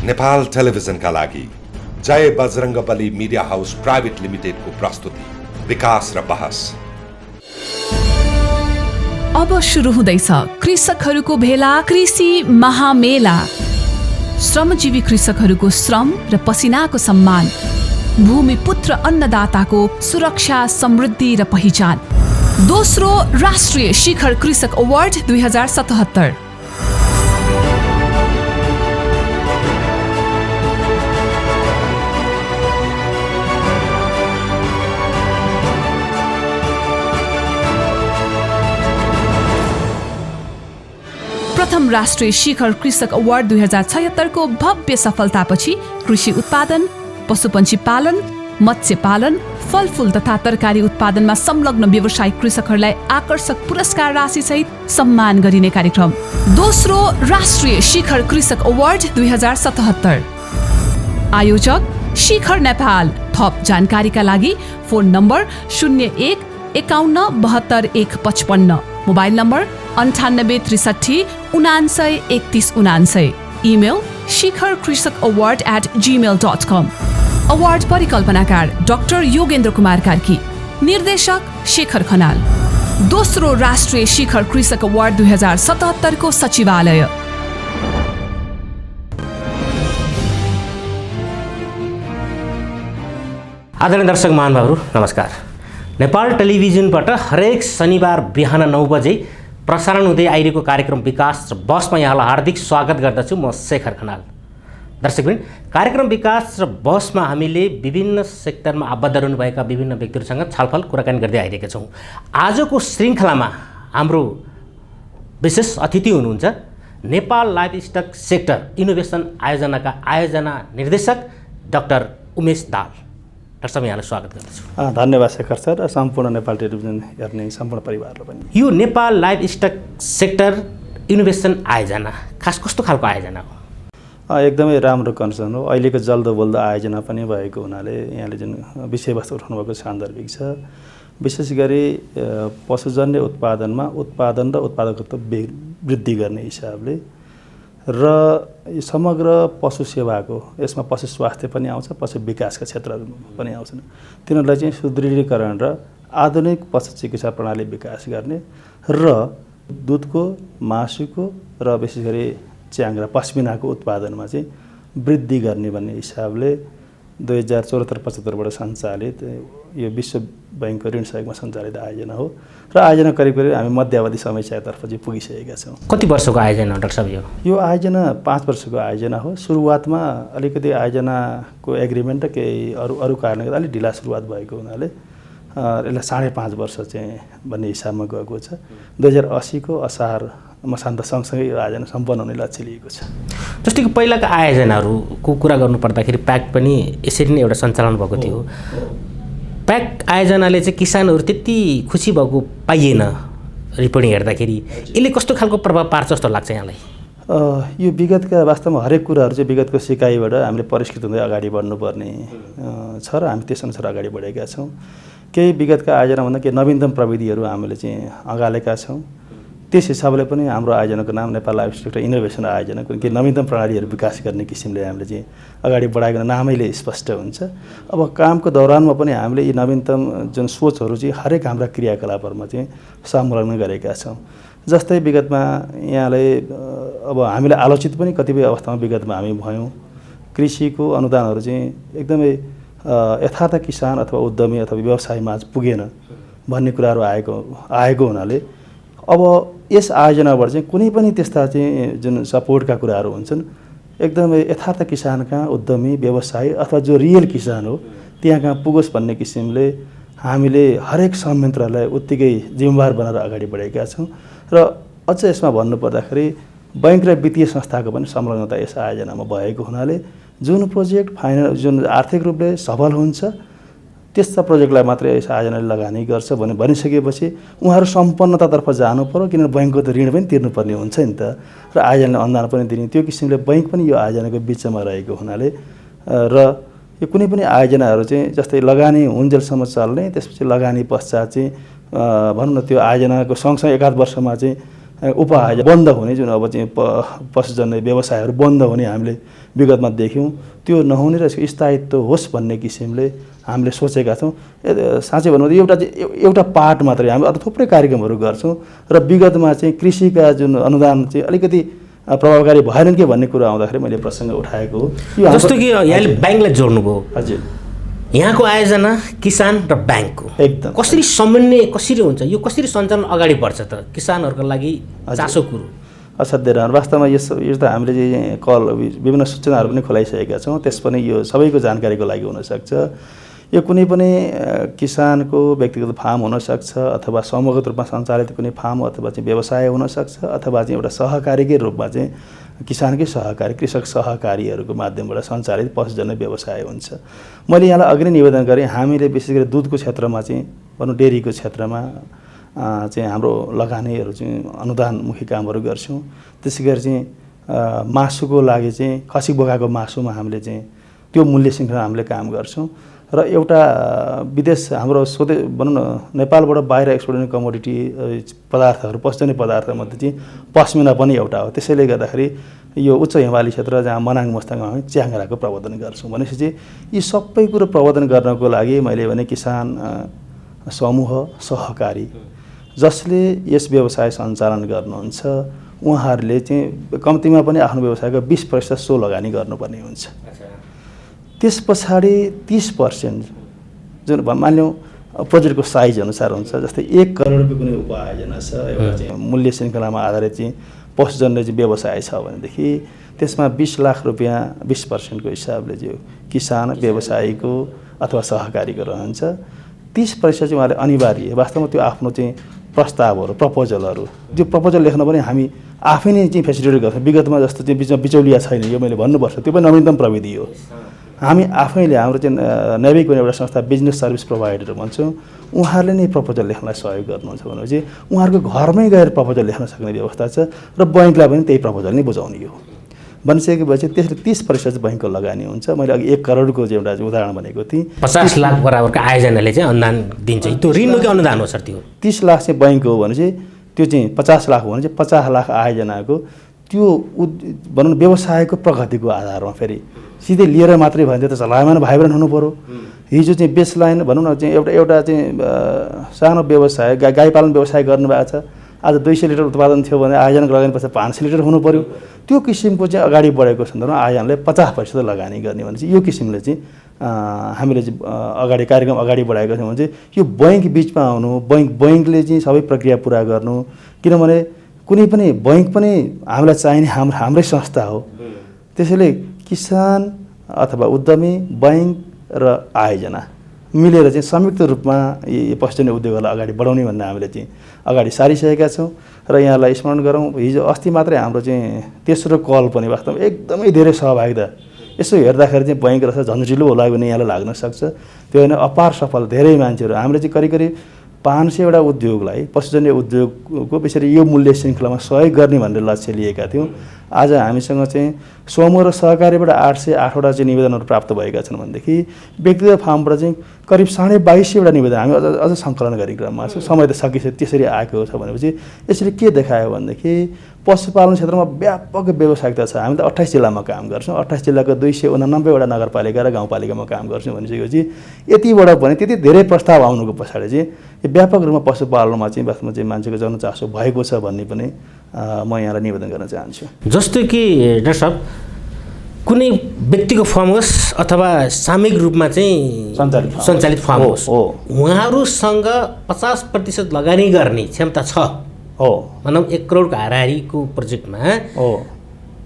नेपाल टेलिभिजनका लागि जय Bajrangbali media house private लिमिटेडको प्रस्तुति विकास र बहस। अब सुरु हुँदैछ कृषकहरूको भेला कृषि महामेला। श्रमजीवी कृषकहरूको श्रम र पसिनाको सम्मान, भूमिपुत्र अन्नदाताको सुरक्षा, समृद्धि र पहिचान। दोस्रो राष्ट्रिय शिखर कृषक अवार्ड 2077। प्रथम राष्ट्रिय शिखर कृषक अवार्ड 2076 को भव्य सफलतापछि कृषि उत्पादन, पशुपन्छी पालन, मत्स्य पालन, फलफूल तथा तरकारी उत्पादनमा संलग्न व्यवसायिक कृषकहरूलाई आकर्षक पुरस्कार राशि सहित सम्मान गरिने कार्यक्रम। दोस्रो राष्ट्रिय शिखर कृषक अवार्ड 2077। आयोजक शिखर नेपाल। थप जानकारीका लागि phone number 01 51 72 155, mobile number 98 63 99 31 99, email shikharkrishakaward@gmail.com। Award परिकल्पनाकार डाक्टर योगेन्द्र कुमार कार्की, निर्देशक शेखर खनाल। दोस्रो राष्ट्रिय शिखर कृषक अवार्ड 2077 को सचिवालय। आदरणीय दर्शक महानुभावहरू नमस्कार। नेपाल टेलिभिजनबाट हरेक शनिबार बिहान 9 बजे प्रसारण हुँदै आइरहेको कार्यक्रम विकास र बहसमा यहाँलाई हार्दिक स्वागत गर्दछु। म शेखर खनाल। दर्शकवृन्द, कार्यक्रम विकास र बहसमा हामीले विभिन्न सेक्टरमा आबद्ध रहनुभएका विभिन्न व्यक्तिहरूसँग छलफल कुराकानी गर्दै आइरहेका छौँ। आजको श्रृङ्खलामा हाम्रो विशेष अतिथि हुनुहुन्छ नेपाल लाइभस्टक सेक्टर इनोभेसन आयोजनाका आयोजना निर्देशक डाक्टर उमेश दाल। डाक्टर साहब, यहाँलाई स्वागत गर्दछु। धन्यवाद शेखर सर। सम्पूर्ण नेपाल टेलिभिजन हेर्ने सम्पूर्ण परिवारलाई पनि। यो नेपाल लाइभस्टक सेक्टर इनोभेसन आयोजना खास कस्तो खालको आयोजना हो? एकदमै राम्रो कन्सर्न हो। अहिलेको जल्दो बोल्दो आयोजना पनि भएको हुनाले यहाँले जुन विषयवस्तु उठाउनुभएको सान्दर्भिक छ। विशेष गरी पशुजन्य उत्पादनमा उत्पादन र उत्पादकत्व वृद्धि गर्ने हिसाबले र समग्र पशु सेवाको, यसमा पशु स्वास्थ्य पनि आउँछ, पशु विकासका क्षेत्रहरू पनि आउँछन्, तिनीहरूलाई चाहिँ सुदृढीकरण र आधुनिक पशु चिकित्सा प्रणाली विकास गर्ने र दुधको, मासुको र विशेष गरी च्याङ र पश्मिनाको उत्पादनमा चाहिँ वृद्धि गर्ने भन्ने हिसाबले 2074-75बाट सञ्चालित यो विश्व बैंकको ऋण सहयोगमा सञ्चालित आयोजना हो र आयोजना करिब हामी मध्यावधि समयतर्फ चाहिँ पुगिसकेका छौँ। कति वर्षको आयोजना हो डाक्टर साहब यो? आयोजना 5 वर्षको आयोजना हो। सुरुवातमा अलिकति आयोजनाको एग्रिमेन्ट र केही अरू कारणले गर्दा अलिक ढिला सुरुवात भएको हुनाले यसलाई 5.5 वर्ष चाहिँ भन्ने हिसाबमा गएको छ। 2080 को असार मसान्त सँगसँगै यो आयोजना सम्पन्न हुने लक्ष्य लिएको छ। जस्तै कि पहिलाका आयोजनाहरूको कुरा गर्नुपर्दाखेरि प्याक पनि यसरी नै एउटा सञ्चालन भएको थियो। प्याक आयोजनाले चाहिँ किसानहरू त्यति खुसी भएको पाइएन। रिपोर्टिङ हेर्दाखेरि यसले कस्तो खालको प्रभाव पार्छ जस्तो लाग्छ यहाँलाई? यो विगतका वास्तवमा हरेक कुराहरू चाहिँ विगतको सिकाइबाट हामीले परिष्कृत हुँदै अगाडि बढ्नुपर्ने छ र हामी त्यसअनुसार अगाडि बढेका छौँ। केही विगतका आयोजनाभन्दा केही नवीनतम प्रविधिहरू हामीले चाहिँ अँगालेका छौँ। त्यस हिसाबले पनि हाम्रो आयोजनाको नाम नेपाल लाइभस्टक इनोभेसन आयोजना, केही नवीनतम प्रणालीहरू विकास गर्ने किसिमले हामीले चाहिँ अगाडि बढाएको नामैले स्पष्ट हुन्छ। अब कामको दौरानमा पनि हामीले यी नवीनतम जुन सोचहरू चाहिँ हरेक हाम्रा क्रियाकलापहरूमा चाहिँ संलग्न गरेका छौँ। जस्तै विगतमा यहाँले अब हामीलाई आलोचित पनि कतिपय अवस्थामा विगतमा हामी भयौँ। कृषिको अनुदानहरू चाहिँ एकदमै यथार्थ किसान अथवा उद्यमी अथवा व्यवसायमा पुगेन भन्ने कुराहरू आएको हुनाले अब यस आयोजनाबाट चाहिँ कुनै पनि त्यस्ता चाहिँ जुन सपोर्टका कुराहरू हुन्छन्, एकदमै यथार्थ किसान कहाँ, उद्यमी व्यवसायी अथवा जो रियल किसान हो त्यहाँ कहाँ पुगोस् भन्ने किसिमले हामीले हरेक संयन्त्रलाई उत्तिकै जिम्मेवार बनाएर अगाडि बढेका छौँ। र अझ यसमा भन्नुपर्दाखेरि बैंक र वित्तीय संस्थाको पनि संलग्नता यस आयोजनामा भएको हुनाले जुन प्रोजेक्ट जुन आर्थिक रूपले सफल हुन्छ त्यस्ता प्रोजेक्टलाई मात्रै यस आयोजनाले लगानी गर्छ भनिसकेपछि उहाँहरू सम्पन्नतातर्फ जानु पर्यो, किनभने बैंकको त ऋण पनि तिर्नुपर्ने हुन्छ नि त र आयोजनाले अनुदान पनि दिने। त्यो किसिमले बैंक पनि यो आयोजनाको बिचमा रहेको हुनाले र यो कुनै पनि आयोजनाहरू चाहिँ जस्तै लगानी हुन्जेलसम्म चल्ने, त्यसपछि लगानी पश्चात चाहिँ भनौँ न त्यो आयोजनाको सँगसँगै एकाध वर्षमा चाहिँ उपआयोजन बन्द हुने जुन अब चाहिँ पशुजन्य व्यवसायहरू बन्द हुने हामीले विगतमा देख्यौँ, त्यो नहुने र स्थायित्व होस् भन्ने किसिमले हामीले सोचेका छौँ। साँच्चै भन्नु एउटा पार्ट मात्रै हामी अरू थुप्रै कार्यक्रमहरू गर्छौँ र विगतमा चाहिँ कृषिका जुन अनुदान चाहिँ अलिकति प्रभावकारी भएनन् के भन्ने कुरा आउँदाखेरि मैले प्रसङ्ग उठाएको हो। जस्तो कि यहाँले ब्याङ्कलाई जोड्नुभयो, हजुर, यहाँको आयोजना किसान र ब्याङ्कको एकदम कसरी समन्वय कसरी हुन्छ, यो कसरी सञ्चालन अगाडि बढ्छ त किसानहरूको लागि चासो कुरो? असाध्यै राम्रो। वास्तवमा यो त हामीले चाहिँ विभिन्न सूचनाहरू पनि खुलाइसकेका छौँ, त्यस पनि यो सबैको जानकारीको लागि हुनसक्छ। यो कुनै पनि किसानको व्यक्तिगत फार्म हुनसक्छ अथवा समूहगत रूपमा सञ्चालित कुनै फार्म अथवा चाहिँ व्यवसाय हुनसक्छ अथवा चाहिँ एउटा सहकारीकै रूपमा चाहिँ किसानकै सहकारी कृषक सहकारीहरूको माध्यमबाट सञ्चालित पशुजन्य व्यवसाय हुन्छ। मैले यहाँलाई अघि नै निवेदन गरेँ, हामीले विशेष गरी दुधको क्षेत्रमा चाहिँ भनौँ डेरीको क्षेत्रमा चाहिँ हाम्रो लगानीहरू चाहिँ अनुदानमुखी कामहरू गर्छौँ। त्यसै गरी चाहिँ मासुको लागि चाहिँ खसी बोकाको मासुमा हामीले चाहिँ त्यो मूल्य श्रृङ्खला हामीले काम गर्छौँ र एउटा विदेश हाम्रो भनौँ न नेपालबाट बाहिर एक्सपोर्ट हुने कमोडिटी पदार्थहरू पशुजन्य पदार्थमध्ये चाहिँ पस्मिना पनि एउटा हो। त्यसैले गर्दाखेरि यो उच्च हिमाली क्षेत्र जहाँ मनाङ मुस्ताङमा हामी च्याङ्ग्राको प्रवर्धन गर्छौँ। भनेपछि चाहिँ यी सबै कुरो प्रवर्धन गर्नको लागि मैले भने किसान समूह सहकारी जसले यस व्यवसाय सञ्चालन गर्नुहुन्छ उहाँहरूले चाहिँ कम्तीमा पनि आफ्नो व्यवसायको 20% सो लगानी गर्नुपर्ने हुन्छ। त्यस पछाडि 30% जुन मान्यौँ प्रोजेक्टको साइज अनुसार हुन्छ। जस्तै 1 करोडको कुनै उपआयोजना छ, एउटा चाहिँ मूल्य श्रृङ्खलामा आधारित चाहिँ पशुजन्य चाहिँ व्यवसाय छ भनेदेखि त्यसमा 20 लाख रुपियाँ 20% को हिसाबले चाहिँ किसान व्यवसायीको अथवा सहकारीको रहन्छ। 30% चाहिँ उहाँले अनिवार्य वास्तवमा त्यो आफ्नो चाहिँ प्रस्तावहरू प्रपोजलहरू त्यो प्रपोजल लेख्न पनि हामी आफै नै चाहिँ फेसिलिटेट गर्छौँ। विगतमा जस्तो चाहिँ बिचमा बिचौलिया छैन, यो मैले भन्नुपर्छ, त्यो पनि नवीनतम प्रविधि हो। हामी आफैले हाम्रो चाहिँ नेभिक भन्ने एउटा संस्था बिजनेस सर्भिस प्रोभाइडर भन्छौँ, उहाँहरूले नै प्रपोजल लेख्नलाई सहयोग गर्नुहुन्छ भनेपछि उहाँहरूको घरमै गएर प्रपोजल लेख्न सक्ने व्यवस्था छ र बैङ्कलाई पनि त्यही प्रपोजल नै बुझाउने हो भनिसकेपछि त्यसले 30% बैङ्कको लगानी हुन्छ। मैले अघि 1 करोडको चाहिँ एउटा उदाहरण भनेको थिएँ। 50 लाख बराबरको आयोजनाले चाहिँ अनुदान दिन्छ, त्यो ऋणको अनुदान हो सर? त्यो 30 लाख चाहिँ बैङ्कको हो भने चाहिँ त्यो चाहिँ 50 लाख हो भने चाहिँ 50 लाख आयोजनाको त्यो भनौँ व्यवसायको प्रगतिको आधारमा फेरि सिधै लिएर मात्रै भयो भने त चलायमान भाइब्रेन्ट हुनु पऱ्यो। हिजो चाहिँ बेसलाइन भनौँ न चाहिँ एउटा चाहिँ सानो व्यवसाय गाई पालन व्यवसाय गर्नुभएको छ, आज 200 लिटर उत्पादन थियो भने आयोजनाको लगानी पछि 500 लिटर हुनु पऱ्यो। त्यो किसिमको चाहिँ अगाडि बढेको सन्दर्भमा आयोजनाले 50% लगानी गर्ने भने चाहिँ यो किसिमले चाहिँ हामीले चाहिँ अगाडि कार्यक्रम अगाडि बढाएको छौँ भने चाहिँ यो बैङ्क बिचमा आउनु, बैङ्कले चाहिँ सबै प्रक्रिया पुरा गर्नु। किनभने कुनै पनि बैङ्क पनि हामीलाई चाहिने हाम्रै संस्था हो। त्यसैले किसान अथवा उद्यमी बैङ्क र आयोजना मिलेर चाहिँ संयुक्त रूपमा यी पशुजन्य उद्योगहरूलाई अगाडि बढाउने भन्ने हामीले चाहिँ अगाडि सारिसकेका छौँ। र यहाँलाई स्मरण गरौँ, हिजो अस्ति मात्रै हाम्रो चाहिँ तेस्रो कल पनि वास्तवमा एकदमै धेरै सहभागिता, यसो हेर्दाखेरि चाहिँ बैङ्क रहेछ झन्झटिलो होला भने यहाँलाई लाग्न सक्छ। त्यो होइन, अपार सफल धेरै मान्छेहरू हामीले चाहिँ करिब करिब 500वटा उद्योगलाई पशुजन्य उद्योगको विशेष यो मूल्य श्रृङ्खलामा सहयोग गर्ने भनेर लक्ष्य लिएका थियौँ। आज हामीसँग चाहिँ समूह र सहकारीबाट 808वटा चाहिँ निवेदनहरू प्राप्त भएका छन् भनेदेखि व्यक्तिगत फार्मबाट चाहिँ करिब 2250वटा निवेदन हामी अझ सङ्कलन गर्ने क्रममा छौँ। समय त सकिसक्यो, त्यसरी आएको छ भनेपछि यसरी के देखायो भनेदेखि पशुपालन क्षेत्रमा व्यापक व्यावसायिकता छ। हामी त 28 जिल्लामा काम गर्छौँ, 28 जिल्लाको 289वटा नगरपालिका र गाउँपालिकामा काम गर्छौँ भनिसकेपछि यतिबाट पनि त्यति धेरै प्रस्ताव आउनुको पछाडि चाहिँ व्यापक रूपमा पशुपालनमा चाहिँ वास्तवमा चाहिँ मान्छेको जनचासो भएको छ भन्ने पनि म यहाँलाई निवेदन गर्न चाहन्छु। जस्तो कि डाक्टर साहब कुनै व्यक्तिको फार्म होस् अथवा सामूहिक रूपमा चाहिँ सञ्चालित फार्म होस्, उहाँहरूसँग 50% लगानी गर्ने क्षमता छ हो। भनौँ 1 करोडको हाराहारीको प्रोजेक्टमा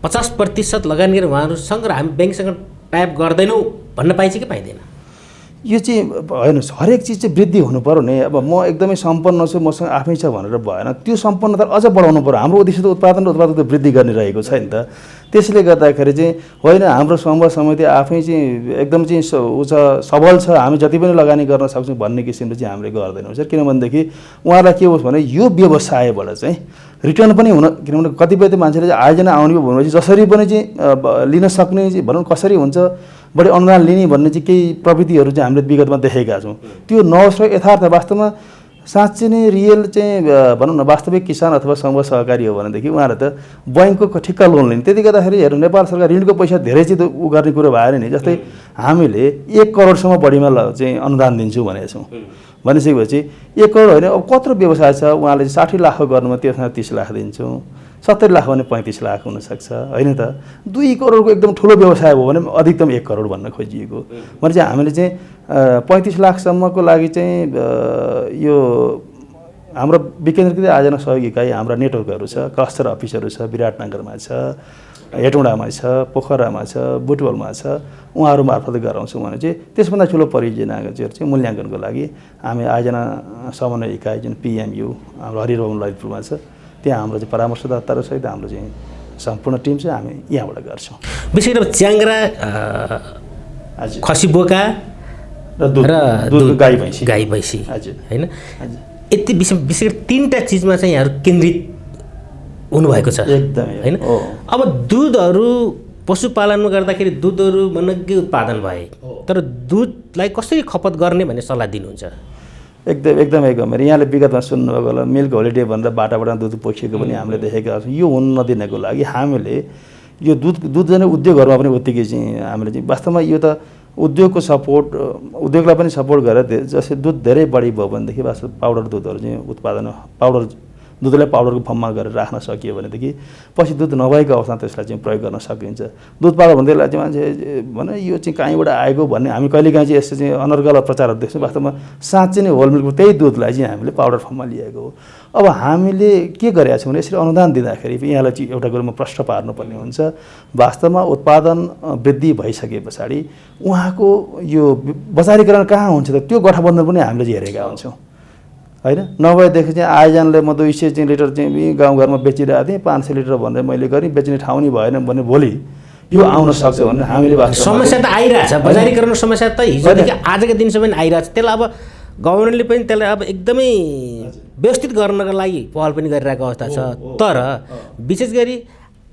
50% लगानी गरेर उहाँहरूसँग र हामी ब्याङ्कसँग टाइप गर्दैनौँ भन्न पाइन्छ कि पाइँदैन? यो चाहिँ होइन, हरेक चिज चाहिँ वृद्धि हुनु पऱ्यो नि। अब म एकदमै सम्पन्न छु मसँग आफै छ भनेर भएन, त्यो सम्पन्नता अझ बढाउनु पऱ्यो। हाम्रो उद्देश्य त उत्पादन वृद्धि गर्ने रहेको छ नि त। त्यसले गर्दाखेरि चाहिँ होइन हाम्रो समूह समिति आफै चाहिँ एकदम चाहिँ सबल छ, हामी जति पनि लगानी गर्न सक्छौँ भन्ने किसिमले चाहिँ हामीले गर्दैनौँ सर। किनभनेदेखि उहाँलाई के होस् भने यो व्यवसायबाट चाहिँ रिटर्न पनि हुन, किनभने कतिपय त मान्छेले चाहिँ आयोजना आउने भनेपछि जसरी पनि चाहिँ लिन सक्ने भनौँ कसरी हुन्छ बढी अनुदान लिने भन्ने चाहिँ केही प्रविधिहरू चाहिँ हामीले विगतमा देखेका छौँ। त्यो नहोस् र यथार्थ वास्तवमा साँच्चै नै रियल चाहिँ भनौँ न वास्तविक किसान अथवा समूह सहकारी हो भनेदेखि उहाँहरू त बैङ्कको ठिक्का लोन लिने। त्यति गर्दाखेरि हेर्नु नेपाल सरकार ऋणको पैसा धेरै चाहिँ उ गर्ने कुरो भएन नि। जस्तै हामीले 1 करोडसम्म बढीमा चाहिँ अनुदान दिन्छौँ भनेका छौँ। भनिसकेपछि 1 करोड होइन, अब कत्रो व्यवसाय छ उहाँले 60 लाखको गर्नुमा त्यसमा 30 लाख दिन्छौँ, 70 लाख भने 35 लाख हुनसक्छ होइन त। 2 करोडको एकदम ठुलो व्यवसाय हो भने अधिकतम 1 करोड भन्न खोजिएको भने चाहिँ हामीले चाहिँ 35 लाखसम्मको लागि चाहिँ यो हाम्रो विकेन्द्रीकृत आयोजना सहयोगी इकाइ हाम्रा नेटवर्कहरू छ, क्लस्टर अफिसहरू छ, विराटनगरमा छ, हेटौँडामा छ, पोखरामा छ, बुटवलमा छ, उहाँहरू मार्फत गराउँछौँ भने चाहिँ त्यसभन्दा ठुलो परियोजनाको चाहिँ मूल्याङ्कनको लागि हामी आयोजना समन्वय इकाइ जुन PMU हाम्रो हरिभवन ललितपुरमा छ, त्यहाँ हाम्रो चाहिँ परामर्शदाताहरूसहित हाम्रो चाहिँ सम्पूर्ण टिम चाहिँ हामी यहाँबाट गर्छौँ। विशेष गरेर च्याङ्ग्रा, खसी बोका र दुध गाई भैँसी हजुर होइन, यति विशेष गरी 3टा चिजमा चाहिँ यहाँहरू केन्द्रित हुनुभएको छ एकदमै होइन। अब दुधहरू पशुपालनमा गर्दाखेरि दुधहरू मनग्गे उत्पादन भए, तर दुधलाई कसरी खपत गर्ने भन्ने सल्लाह दिनुहुन्छ? एकदमै गम्भीर। यहाँले विगतमा सुन्नुभएको होला मिल्क होलिडे भनेर बाटाबाट दुध पोखिएको पनि हामीले देखेका छौँ। यो हुन नदिनको लागि हामीले यो दुध जाने उद्योगहरूमा पनि उत्तिकै चाहिँ हामीले चाहिँ वास्तवमा यो त उद्योगको सपोर्ट, उद्योगलाई पनि सपोर्ट गरेर जस्तै दुध धेरै बढी भयो भनेदेखि वास्तव पाउडर दुधहरू चाहिँ उत्पादन दुधलाई पाउडरको फर्ममा गरेर राख्न सकियो भनेदेखि पछि दुध नभएको अवस्थामा त्यसलाई चाहिँ प्रयोग गर्न सकिन्छ। दुध पाउडर भन्दैलाई चाहिँ मान्छे भने यो चाहिँ कहीँबाट आएको भन्ने हामी कहिलेकाहीँ चाहिँ यस्तो चाहिँ अनर्गल प्रचारहरू देख्छौँ। वास्तवमा साँच्चै नै होल मिल्कको त्यही दुधलाई चाहिँ हामीले पाउडर फर्ममा लिएको हो। अब हामीले के गरेका छौँ भने यसरी अनुदान दिँदाखेरि यहाँलाई चाहिँ एउटा कुरोमा प्रश्न पार्नुपर्ने हुन्छ। वास्तवमा उत्पादन वृद्धि भइसके पछाडि उहाँको यो बजारीकरण कहाँ हुन्छ त, त्यो गठबन्धन पनि हामीले चाहिँ हेरेका हुन्छौँ होइन। नभएदेखि चाहिँ आयोजनले म 200 चाहिँ लिटर चाहिँ गाउँघरमा बेचिरहेको थिएँ, 500 लिटर भनेर मैले गरेँ, बेच्ने ठाउँ नि भएन भने भोलि यो आउन सक्छ भनेर हामीले समस्या त आइरहेछ। बजारीकरण समस्या त हिजोदेखि आजको दिनसम्म आइरहेछ। त्यसलाई अब गभर्मेन्टले पनि त्यसलाई अब एकदमै व्यवस्थित गर्नको लागि पहल पनि गरिरहेको अवस्था छ। तर विशेष गरी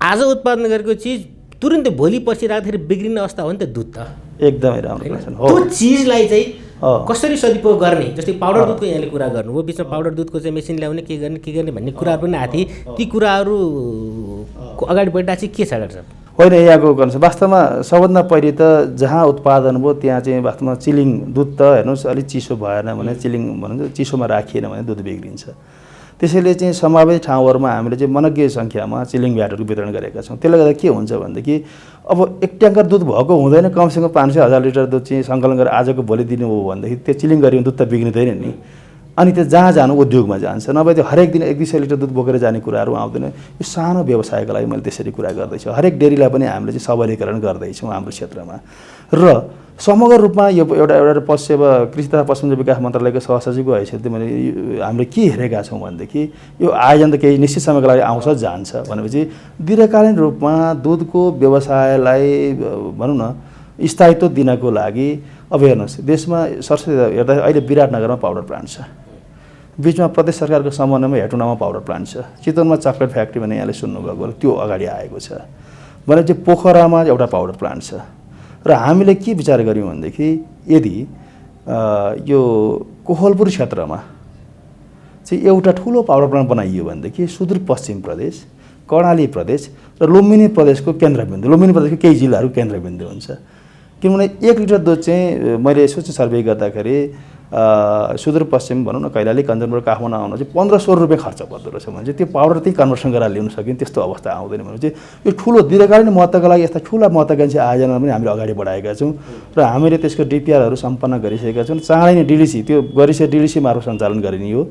आज उत्पादन गरेको चिज तुरुन्तै भोलि पछि राख्दाखेरि बिग्रिने अवस्था हो नि त दुध त। एकदमै राम्रो question हो। त्यो चिजलाई चाहिँ कसरी सदुपयोग गर्ने, जस्तै पाउडर दुधको यहाँले कुरा गर्नुभयो, बिचमा पाउडर दुधको चाहिँ मेसिन ल्याउने के गर्ने भन्ने कुराहरू पनि आएको थिए। ती कुराहरूको अगाडि बढिरहेको चाहिँ के छ डाक्टर साहब? होइन, यहाँको गर्नु वास्तवमा सबभन्दा पहिले त जहाँ उत्पादन भयो त्यहाँ चाहिँ वास्तवमा चिलिङ दुध त हेर्नुहोस् अलिक चिसो भएन भने चिलिङ भन्छ चिसोमा राखिएन भने दुध बिग्रिन्छ। त्यसैले चाहिँ सम्भावित ठाउँहरूमा हामीले चाहिँ मनग्गे सङ्ख्यामा चिलिङ भ्याटहरू वितरण गरेका छौँ। त्यसले गर्दा के हुन्छ भनेदेखि अब 1 ट्याङ्कर दुध भएको हुँदैन, कमसेकम 500,000 लिटर दुध चाहिँ सङ्कलन गरेर आजको भोलि दिनु हो भनेदेखि त्यो चिलिङ गरियो दुध त बिग्रिँदैन नि। अनि त्यो जहाँ जानु उद्योगमा जान्छ, नभए त्यो हरेक दिन 100-200 लिटर दुध बोकेर जाने कुराहरू आउँदैन। यो सानो व्यवसायको लागि मैले त्यसरी कुरा गर्दैछु। हरेक डेरीलाई पनि हामीले चाहिँ सबलीकरण गर्दैछौँ हाम्रो क्षेत्रमा। र समग्र रूपमा यो एउटा कृषि तथा पशुधन विकास मन्त्रालयको सहसचिवको हैसियतले मैले हामीले के हेरेका छौँ भनेदेखि यो आयोजन त केही निश्चित समयको लागि आउँछ जान्छ भनेपछि दीर्घकालीन रूपमा दुधको व्यवसायलाई भनौँ न स्थायित्व दिनको लागि अब हेर्नुहोस् देशमा सरस्वती हेर्दा अहिले विराटनगरमा पाउडर प्लान्ट छ, बिचमा प्रदेश सरकारको समन्वयमा हेटौँडामा पाउडर प्लान्ट छ, चितवनमा चक्लेट फ्याक्ट्री भने यहाँले सुन्नुभएको त्यो अगाडि आएको छ भने चाहिँ पोखरामा एउटा पाउडर प्लान्ट छ। र हामीले के विचार गऱ्यौँ भनेदेखि यदि यो कोहलपुर क्षेत्रमा चाहिँ एउटा ठुलो पाउडर प्लान्ट बनाइयो भनेदेखि सुदूरपश्चिम प्रदेश, कर्णाली प्रदेश र लुम्बिनी प्रदेशको केन्द्रबिन्दु, लुम्बिनी प्रदेशको केही जिल्लाहरू केन्द्रबिन्दु हुन्छ। किनभने 1 लिटर दुध चाहिँ मैले यसो चाहिँ सर्वे गर्दाखेरि सुदूरपश्चिम भनौँ न कैलाली, कञ्चनपुर, काठमाडौँ आउन चाहिँ 1500 रुपियाँ खर्च पर्दो रहेछ भने चाहिँ त्यो पाउडर त्यही कन्भर्सन गरेर ल्याउन सकिन्छ। त्यस्तो अवस्था आउँदैन भने चाहिँ यो ठुलो दीर्घकालीन महत्त्वका लागि यस्ता ठुला महत्त्वाकांक्षी आयोजना पनि हामीले अगाडि बढाएका छौँ र हामीले त्यसको DPRहरू सम्पन्न गरिसकेका छौँ। चाँडै नै DDC त्यो DDC मार्फत सञ्चालन गरिने हो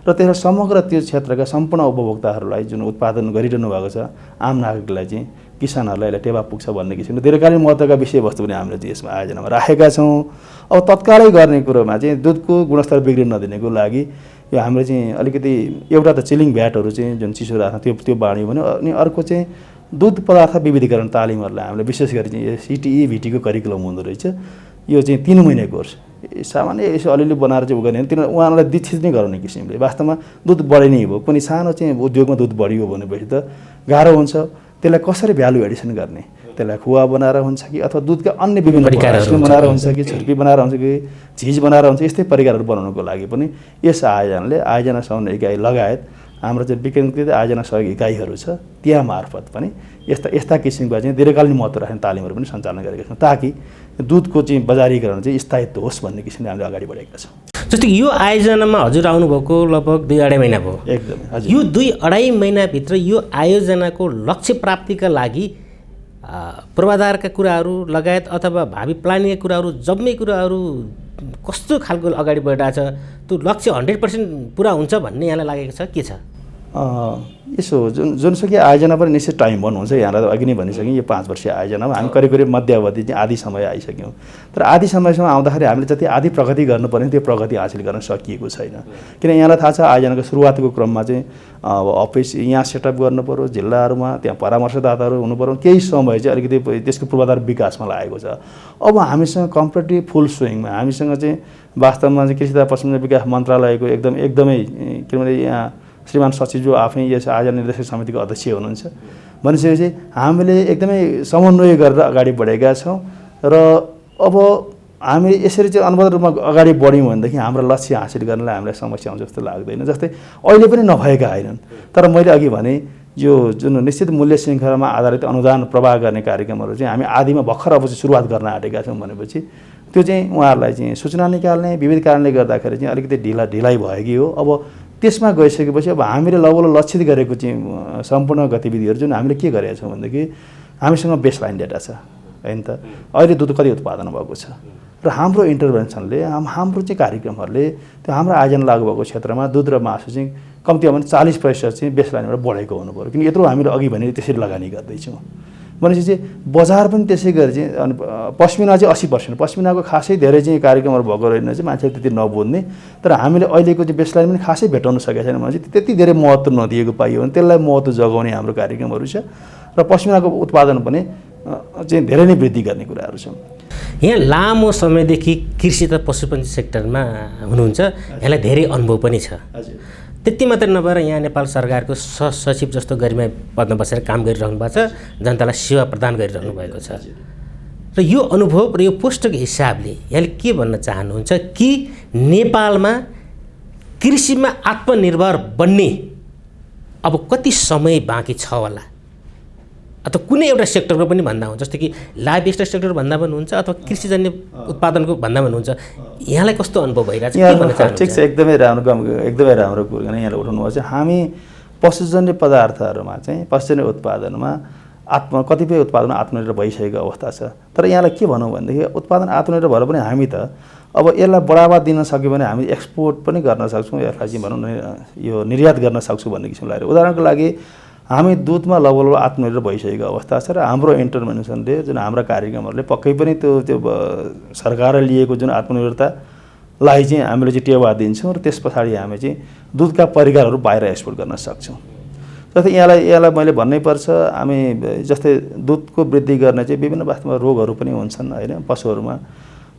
र त्यसमा समग्र त्यो क्षेत्रका सम्पूर्ण उपभोक्ताहरूलाई जुन उत्पादन गरिरहनु भएको छ आम नागरिकलाई चाहिँ किसानहरूलाई यसलाई टेवा पुग्छ भन्ने किसिमले दीर्घकालीन महत्त्वका विषयवस्तु पनि हामीले चाहिँ यसमा आयोजनामा राखेका छौँ। अब तत्कालै गर्ने कुरोमा चाहिँ दुधको गुणस्तर बिग्रिन नदिनको लागि यो हामीले चाहिँ अलिकति एउटा त चिलिङ भ्याटहरू चाहिँ जुन चिसो राख्न त्यो बाँड्यो भने अनि अर्को चाहिँ दुध पदार्थ विविधीकरण तालिमहरूलाई हामीले विशेष गरी चाहिँ CTE VTको करिकुलम हुँदो रहेछ। यो चाहिँ 3 महिने कोर्स सामान्य यसो अलिअलि बनाएर चाहिँ उगाने तिनीहरू उहाँहरूलाई दीक्षित नै गराउने किसिमले वास्तवमा दुध बढे नै भयो। कुनै सानो चाहिँ उद्योगमा दुध बढियो भनेपछि त गाह्रो हुन्छ, त्यसलाई कसरी भ्यालु एडिसन गर्ने त्यसलाई खुवा बनाएर हुन्छ कि अथवा दुधका अन्य विभिन्न आइसक्रिम बनाएर हुन्छ कि छुर्पी बनाएर हुन्छ कि झिज बनाएर हुन्छ, यस्तै परिकारहरू बनाउनको लागि पनि यस आयोजनाले आयोजना समन्वय इकाइ लगायत हाम्रो चाहिँ विकेन्द्रीकृत आयोजना सहयोग इकाइहरू छ त्यहाँ मार्फत पनि यस्ता किसिमका चाहिँ दीर्घकालीन महत्त्व राख्ने तालिमहरू पनि सञ्चालन गरेका छौँ ताकि दुधको चाहिँ बजारीकरण चाहिँ स्थायित्व होस् भन्ने किसिमले हामीले अगाडि बढेका छौँ। जस्तै यो आयोजनामा हजुर आउनुभएको लगभग 2-2.5 महिना भयो। एकदमै हजुर। यो 2-2.5 महिनाभित्र यो आयोजनाको लक्ष्य प्राप्तिका लागि पूर्वाधारका कुराहरू लगायत अथवा भावी प्लानिङका कुराहरू जम्मै कुराहरू कस्तो खालको अगाडि बढिरहेको छ, त्यो लक्ष्य 100% पुरा हुन्छ भन्ने यहाँलाई लागेको छ के छ? यसो जुनसुकै आयोजना पनि निश्चित टाइम भन्नुहुन्छ, यहाँलाई अघि नै भनिसकेँ यो 5 वर्षीय आयोजनामा हामी करिब मध्यावधि चाहिँ आधी समय आइसक्यौँ। तर आधी समयसम्म आउँदाखेरि हामीले जति आधी प्रगति गर्नुपर्ने त्यो प्रगति हासिल गर्न सकिएको छैन। किन यहाँलाई थाहा छ आयोजनाको सुरुवातको क्रममा चाहिँ अब अफिस यहाँ सेटअप गर्नु पऱ्यो, जिल्लाहरूमा त्यहाँ परामर्शदाताहरू हुनु पऱ्यो, केही समय चाहिँ अलिकति त्यसको पूर्वाधार विकासमा लागेको छ। अब हामीसँग कम्प्लिटली फुल स्विङमा हामीसँग चाहिँ वास्तवमा चाहिँ कृषि तथा पशुधन विकास मन्त्रालयको एकदमै किनभने यहाँ श्रीमान सचिवज्यू आफै यस आयोजना निर्देशक समितिको अध्यक्ष हुनुहुन्छ भनिसकेपछि हामीले एकदमै समन्वय गरेर अगाडि बढेका छौँ र अब हामी यसरी चाहिँ अनुभव रूपमा अगाडि बढ्यौँ भनेदेखि हाम्रो लक्ष्य हासिल गर्नलाई हामीलाई समस्या आउँछ जस्तो लाग्दैन। जस्तै अहिले पनि नभएका होइनन्, तर मैले अघि भने यो जुन निश्चित मूल्य श्रृङ्खलामा आधारित अनुदान प्रवाह गर्ने कार्यक्रमहरू चाहिँ हामी आदिमा भर्खर अब चाहिँ सुरुवात गर्न आँटेका छौँ भनेपछि त्यो चाहिँ उहाँहरूलाई चाहिँ सूचना निकाल्ने विविध कारणले गर्दाखेरि चाहिँ अलिकति ढिलाइ भयो कि हो। अब त्यसमा गइसकेपछि अब हामीले लगभग लक्षित गरेको चाहिँ सम्पूर्ण गतिविधिहरू जुन हामीले के गरेका छौँ भनेदेखि हामीसँग बेसलाइन डेटा छ होइन त, अहिले दुध कति उत्पादन भएको छ र हाम्रो इन्टरभेन्सनले हाम्रो चाहिँ कार्यक्रमहरूले त्यो हाम्रो आयोजना लागू भएको क्षेत्रमा दुध र मासु चाहिँ कम्तीमा पनि 40% चाहिँ बेसलाइनबाट बढेको हुनु पऱ्यो। किन यत्रो हामीले अघि भने त्यसरी लगानी गर्दैछौँ भनेपछि चाहिँ बजार पनि त्यसै गरी चाहिँ अनि पश्मिना चाहिँ 80%, पश्मिनाको खासै धेरै चाहिँ कार्यक्रमहरू भएको रहेन चाहिँ मान्छेले त्यति नबुझ्ने, तर हामीले अहिलेको चाहिँ बेसलाइन पनि खासै भेटाउन सकेका छैन भने चाहिँ त्यति धेरै महत्त्व नदिएको पाइयो भने त्यसलाई महत्त्व जगाउने हाम्रो कार्यक्रमहरू छ र पश्मिनाको उत्पादन पनि चाहिँ धेरै नै वृद्धि गर्ने कुराहरू छ। यहाँ लामो समयदेखि कृषि तथा पशुपन्छी सेक्टरमा हुनुहुन्छ, यहाँलाई धेरै अनुभव पनि छ। त्यति मात्र नभएर यहाँ नेपाल सरकारको सहसचिव जस्तो गरिमा पदमा बसेर काम गरिरहनु भएको छ, जनतालाई सेवा प्रदान गरिरहनु भएको छ र यो अनुभव र यो पोस्टको हिसाबले यहाँले के भन्न चाहनुहुन्छ कि नेपालमा कृषिमा आत्मनिर्भर बन्ने अब कति समय बाँकी छ होला, अथवा कुनै एउटा सेक्टरको पनि भन्दा हुन्छ, जस्तो कि लाइभ स्टक सेक्टर भन्दा पनि हुन्छ अथवा कृषिजन्य उत्पादनको भन्दा पनि हुन्छ, यहाँलाई कस्तो अनुभव भइरहेको छ? ठिक छ, एकदमै राम्रो कुरो यहाँले उठाउनु भएको छ। हामी पशुजन्य पदार्थहरूमा चाहिँ पशुजन्य उत्पादनमा कतिपय उत्पादन आत्मनिर्भर भइसकेको अवस्था छ। तर यहाँलाई के भनौँ भनेदेखि उत्पादन आत्मनिर्भर भएर पनि हामी त अब यसलाई बढावा दिन सक्यो भने हामी एक्सपोर्ट पनि गर्न सक्छौँ, यसलाई चाहिँ भनौँ न यो निर्यात गर्न सक्छौँ भन्ने किसिमले लाग्यो। उदाहरणको लागि हामी दुधमा लगभग आत्मनिर्भर भइसकेको अवस्था छ र हाम्रो इन्टरभेन्सनले जुन हाम्रा कार्यक्रमहरूले पक्कै पनि त्यो सरकारले लिएको जुन आत्मनिर्भरतालाई चाहिँ हामीले चाहिँ टेवा दिन्छौँ र त्यस पछाडि हामी चाहिँ दुधका परिकारहरू बाहिर एक्सपोर्ट गर्न सक्छौँ। जस्तै यहाँलाई मैले भन्नै पर्छ, हामी जस्तै दुधको वृद्धि गर्ने चाहिँ विभिन्न वास्तवमा रोगहरू पनि हुन्छन् होइन पशुहरूमा।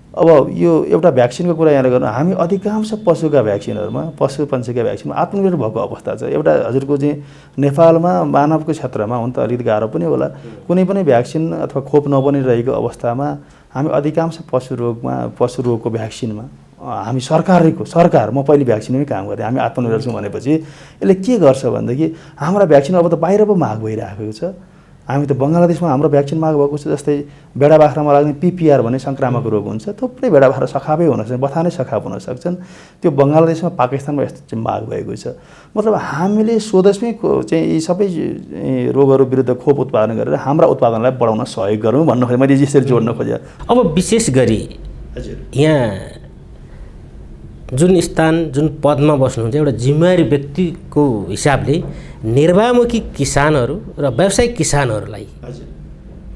अब यो एउटा भ्याक्सिनको कुरा यहाँले गर्नु, हामी अधिकांश पशुका भ्याक्सिनहरूमा पशुपन्छीका भ्याक्सिनमा आत्मनिर्भर भएको अवस्था छ। एउटा हजुरको चाहिँ नेपालमा मानवको क्षेत्रमा हुन त अलिकति गाह्रो पनि होला, कुनै पनि भ्याक्सिन अथवा खोप नबनिरहेको अवस्थामा हामी अधिकांश पशु रोगको भ्याक्सिनमा हामी सरकार म पहिले भ्याक्सिनमै काम गरेँ, हामी आत्मनिर्भर छौँ भनेपछि यसले के गर्छ भनेदेखि हाम्रा भ्याक्सिन अब त बाहिर पो माग भइरहेको छ। हामी त बङ्गलादेशमा हाम्रो भ्याक्सिन माग भएको छ, जस्तै भेडा बाख्रामा लाग्ने PPR भन्ने सङ्क्रामक रोग हुन्छ, थुप्रै भेडा बाख्रा सखापै हुन सक्छन्, बथानै सखाप हुन सक्छन्, त्यो बङ्गलादेशमा पाकिस्तानमा यस्तो चाहिँ माग भएको छ। मतलब हामीले स्वदेशमै चाहिँ यी सबै रोगहरू विरुद्ध खोप उत्पादन गरेर हाम्रा उत्पादनलाई बढाउन सहयोग गरौँ भन्नु खोजेँ, मैले यसरी जोड्न खोजेँ। अब विशेष गरी यहाँ जुन स्थान जुन पदमा बस्नुहुन्छ एउटा जिम्मेवारी व्यक्तिको हिसाबले निर्वाहमुखी किसानहरू र व्यावसायिक किसानहरूलाई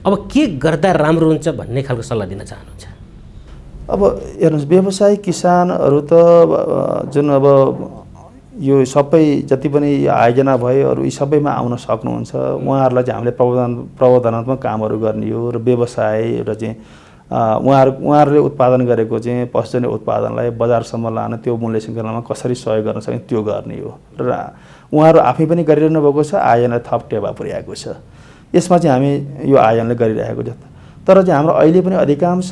अब के गर्दा राम्रो हुन्छ भन्ने खालको सल्लाह दिन चाहनुहुन्छ? अब हेर्नुहोस्, व्यवसायिक किसानहरू त जुन अब यो सबै जति पनि आयोजना भयो अरू यी सबैमा आउन सक्नुहुन्छ। उहाँहरूलाई चाहिँ हामीले प्रवर्धनात्मक कामहरू गर्ने हो र व्यवसाय एउटा चाहिँ उहाँहरूले उत्पादन गरेको चाहिँ पशुजन्य उत्पादनलाई बजारसम्म लान त्यो मूल्य श्रृङ्खलामा कसरी सहयोग गर्न सक्ने त्यो गर्ने हो र उहाँहरू आफै पनि गरिरहनु भएको छ, आयोजना थप टेवा पुर्याएको छ। यसमा चाहिँ हामी यो आयोजनले गरिरहेको छ। तर चाहिँ हाम्रो अहिले पनि अधिकांश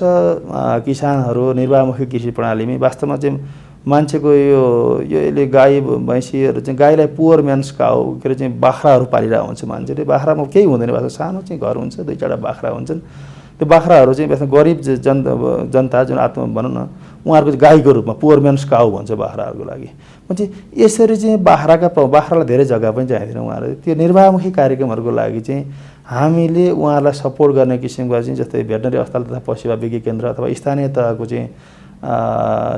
किसानहरू निर्वाहमुखी कृषि प्रणालीमै वास्तवमा चाहिँ मान्छेको यसले गाई भैँसीहरू चाहिँ गाईलाई पुवर म्यान्स काउ के अरे चाहिँ बाख्राहरू पालिरहेको हुन्छ मान्छेले। बाख्रामा केही हुँदैन, वास्तव सानो चाहिँ घर हुन्छ, 2-4 बाख्रा हुन्छन्। त्यो बाख्राहरू चाहिँ वास्तव गरिब जनता जुन आत्मा भनौँ न उहाँहरूको गाईको रूपमा पुवर म्यान्स काउ भन्छ बाख्राहरूको लागि। चाहिँ यसरी चाहिँ बाख्रालाई धेरै जग्गा पनि चाहिँदैन उहाँहरू। त्यो निर्वाहमुखी कार्यक्रमहरूको लागि चाहिँ हामीले उहाँहरूलाई सपोर्ट गर्ने किसिमको चाहिँ जस्तै भेटनरी अस्पताल तथा पशु सेवा विज्ञ केन्द्र अथवा स्थानीय तहको चाहिँ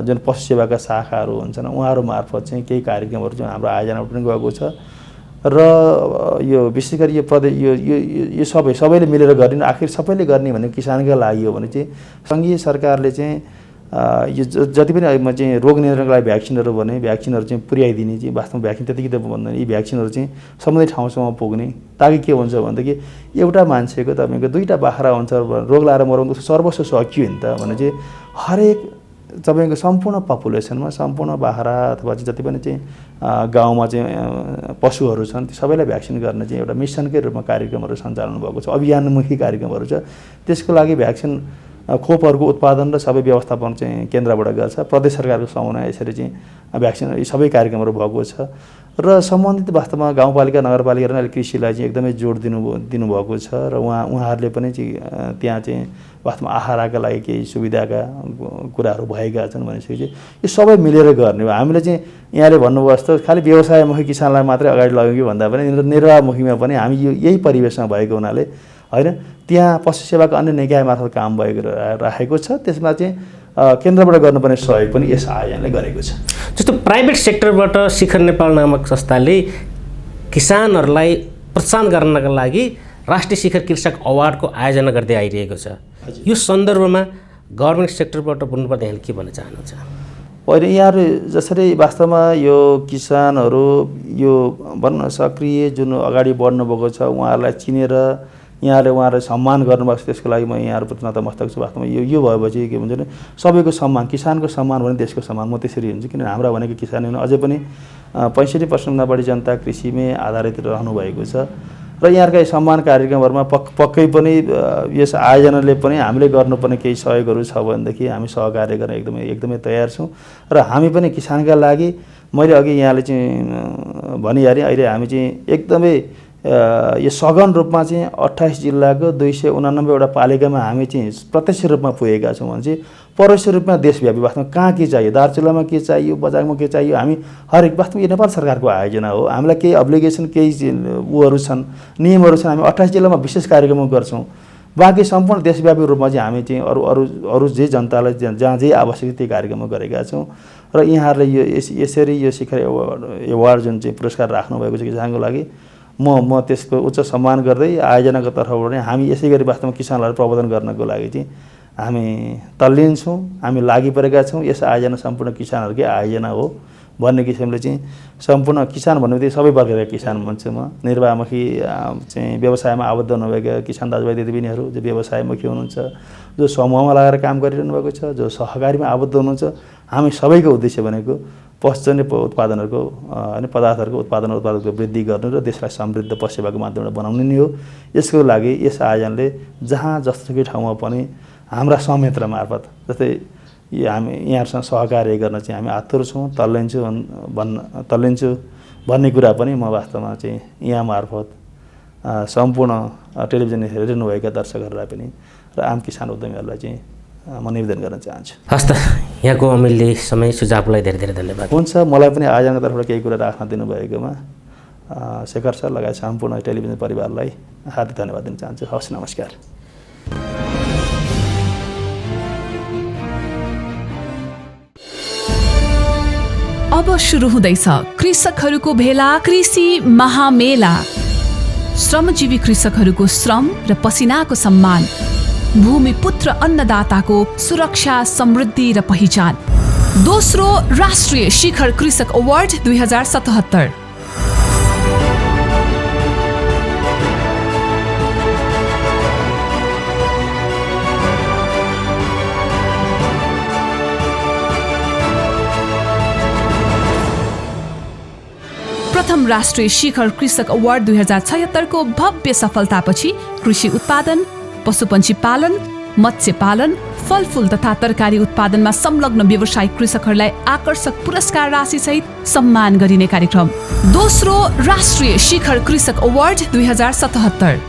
जुन पशु सेवाका शाखाहरू हुन्छन् उहाँहरू मार्फत चाहिँ केही कार्यक्रमहरू चाहिँ हाम्रो आयोजना पनि गएको छ। र यो विशेष गरी यो सबैले मिलेर गर्ने, आखिर सबैले गर्ने भने किसानका लागि हो भने चाहिँ सङ्घीय सरकारले चाहिँ यो जति पनि चाहिँ रोग नियन्त्रणको लागि भ्याक्सिनहरू भने भ्याक्सिनहरू चाहिँ पुर्याइदिने चाहिँ वास्तवमा भ्याक्सिन त्यतिकै त भन्दैन, यी भ्याक्सिनहरू चाहिँ सम्बन्धित ठाउँसम्म पुग्ने ताकि के हुन्छ भनेदेखि एउटा मान्छेको तपाईँको 2टा बाख्रा हुन्छ रोग लाएर मराउनु सर्वस्व सकियो नि त भने चाहिँ हरेक तपाईँको सम्पूर्ण पपुलेसनमा सम्पूर्ण बाख्रा अथवा चाहिँ जति पनि चाहिँ गाउँमा चाहिँ पशुहरू छन् ती सबैलाई भ्याक्सिन गर्ने चाहिँ एउटा मिसनकै रूपमा कार्यक्रमहरू सञ्चालन भएको छ, अभियानमुखी कार्यक्रमहरू छ। त्यसको लागि भ्याक्सिन खोपहरूको उत्पादन र सबै व्यवस्थापन चाहिँ केन्द्रबाट गर्छ। प्रदेश सरकारको समन्वय यसरी चाहिँ भ्याक्सिन यी सबै कार्यक्रमहरू भएको छ र सम्बन्धित वास्तवमा गाउँपालिका नगरपालिका र कृषिलाई चाहिँ एकदमै जोड दिनुभएको छ र उहाँहरूले पनि चाहिँ त्यहाँ चाहिँ वास्तवमा आहाराका लागि केही सुविधाका कुराहरू भएका छन् भनेपछि चाहिँ यो सबै मिलेर गर्ने हो। हामीले चाहिँ यहाँले भन्नुभयो जस्तो खालि व्यवसायमुखी किसानलाई मात्रै अगाडि लग्यो कि भन्दा पनि निर्वाहमुखीमा पनि हामी यही परिवेशमा भएको हुनाले होइन त्यहाँ पशु सेवाको अन्य निकाय मार्फत काम भएको राखेको छ। त्यसमा चाहिँ केन्द्रबाट गर्नुपर्ने सहयोग पनि यस आयोजनले गरेको छ। जस्तो प्राइभेट सेक्टरबाट शिखर नेपाल नामक संस्थाले किसानहरूलाई प्रोत्साहन गर्नका लागि राष्ट्रिय शिखर कृषक अवार्डको आयोजना गर्दै आइरहेको छ। यो सन्दर्भमा गभर्मेन्ट सेक्टरबाट भन्नुपर्दा यहाँ के भन्न चाहनुहुन्छ? होइन यहाँहरू जसरी वास्तवमा यो किसानहरू यो भनौँ न सक्रिय जुन अगाडि बढ्नुभएको छ उहाँहरूलाई चिनेर उहाँहरूले सम्मान गर्नुभएको छ, त्यसको लागि म यहाँहरूप्रति नतमस्तक छु। वास्तवमा यो भएपछि के भन्छ भने सबैको सम्मान, किसानको सम्मान भने देशको सम्मान, म त्यसरी हुन्छु। किनभने हाम्रो भनेको किसान अझै पनि 65% बढी जनता कृषिमै आधारित रहनुभएको छ र यहाँहरूका सम्मान कार्यक्रमहरूमा पक्कै पनि यस आयोजनाले पनि हामीले गर्नुपर्ने केही सहयोगहरू छ भनेदेखि हामी सहकार्य गर्न एकदमै तयार छौँ। र हामी पनि किसानका लागि मैले अघि यहाँले चाहिँ भनिहालेँ अहिले हामी चाहिँ एकदमै यो सघन रूपमा चाहिँ 28 जिल्लाको 289वटा पालिकामा हामी चाहिँ प्रत्यक्ष रूपमा पुगेका छौँ भने चाहिँ परोक्ष रूपमा देशव्यापी वास्तवमा कहाँ के चाहियो, दार्चुलामा के चाहियो, बजाङमा के चाहियो, हामी हरेक वास्तवमा यो नेपाल सरकारको आयोजना हो। हामीलाई केही अब्लिगेसन केही उहरू छन्, नियमहरू छन्, हामी 28 जिल्लामा विशेष कार्यक्रम गर्छौँ। बाँकी सम्पूर्ण देशव्यापी रूपमा चाहिँ हामी चाहिँ अरू जे जनतालाई जहाँ जे आवश्यक त्यो कार्यक्रम गरेका छौँ। र यहाँहरूले यो यसरी यो शिखर अवार्ड जुन चाहिँ पुरस्कार राख्नुभएको छ किसानको लागि म त्यसको उच्च सम्मान गर्दै आयोजनाको तर्फबाट हामी यसै गरी वास्तवमा किसानहरूलाई प्रबोधन गर्नको लागि चाहिँ हामी तल्लीन छौँ, हामी लागि परेका छौँ। यस आयोजना सम्पूर्ण किसानहरूकै आयोजना हो भन्ने किसिमले चाहिँ सम्पूर्ण किसान भन्ने सबै वर्गका किसान भन्छु म। निर्वाहमुखी चाहिँ व्यवसायमा आबद्ध हुनुभएका किसान दाजुभाइ दिदीबहिनीहरू जो व्यवसायमुखी हुनुहुन्छ, जो समूहमा लगाएर काम गरिरहनु भएको छ, जो सहकारीमा आबद्ध हुनुहुन्छ, हामी सबैको उद्देश्य भनेको पशुजन्य उत्पादनहरूको अनि पदार्थहरूको उत्पादनको वृद्धि गर्नु र देशलाई समृद्ध पशु सेवाको माध्यमबाट बनाउने नै हो। यसको लागि यस आयोजनले जहाँ जस्तोकै ठाउँमा पनि हाम्रा संयन्त्र मार्फत जस्तै हामी यहाँहरूसँग सहकार्य गर्न चाहिँ हामी आतुर छौँ, तल्लिन्छु भन्ने कुरा पनि म वास्तवमा चाहिँ यहाँ मार्फत सम्पूर्ण टेलिभिजन हेरिरहनुभएका दर्शकहरूलाई पनि र आम किसान उद्यमीहरूलाई चाहिँ म निवेदन गर्न चाहन्छु। हस् त, यहाँको अमूल्य समय सुझावलाई धेरै धेरै धन्यवाद। हुन्छ, मलाई पनि आयोजनाको तर्फबाट केही कुरा राख्न दिनुभएकोमा शेखर सर लगायत सम्पूर्ण टेलिभिजन परिवारलाई हार्दिक धन्यवाद दिन चाहन्छु। हवस्, नमस्कार। अब सुरु हुँदैछ कृषकहरूको भेला कृषि महामेला। श्रमजीवी कृषकहरूको श्रम र पसिनाको सम्मान, भूमिपुत्र अन्नदाताको सुरक्षा, समृद्धि र पहिचान। दोस्रो राष्ट्रिय शिखर कृषक अवार्ड 2077। प्रथम प्रथम राष्ट्रिय शिखर कृषक अवार्ड 2076 को भव्य सफलतापछि कृषि उत्पादन, पशुपन्छी पालन, मत्स्य पालन, फलफूल तथा तरकारी उत्पादनमा संलग्न व्यावसायिक कृषकहरूलाई आकर्षक पुरस्कार राशि सहित सम्मान गरिने कार्यक्रम। दोस्रो राष्ट्रिय शिखर कृषक अवार्ड 2077।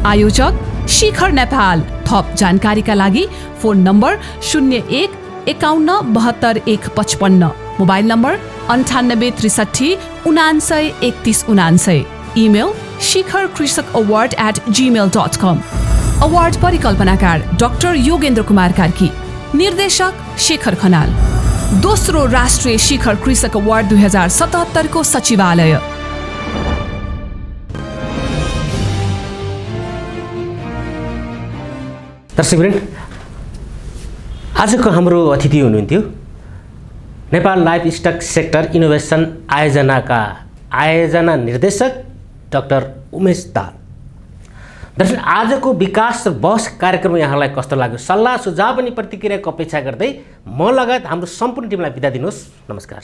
आयोजक शिखर नेपाल। थप जानकारीका लागि phone number 01 51 72 155, mobile number 98 63 99 31 99, email shikharkrisakaward@gmail.com। Award परिकल्पनाकार डाक्टर योगेन्द्र कुमार कार्की, निर्देशक शेखर खनाल। दोस्रो राष्ट्रिय शिखर कृषक अवार्ड 2077 को सचिवालय। दर्शकवृन्द, आजको हाम्रो अतिथि हुनुहुन्थ्यो नेपाल लाइभस्टक सेक्टर इनोभेसन आयोजनाका आयोजना निर्देशक डाक्टर उमेश दाहाल। दर्शक, आजको विकास र बहस कार्यक्रम यहाँलाई कस्तो लाग्यो? सल्लाह सुझाव अनि प्रतिक्रियाको अपेक्षा गर्दै म लगायत हाम्रो सम्पूर्ण टिमलाई बिदा दिनुहोस्। नमस्कार।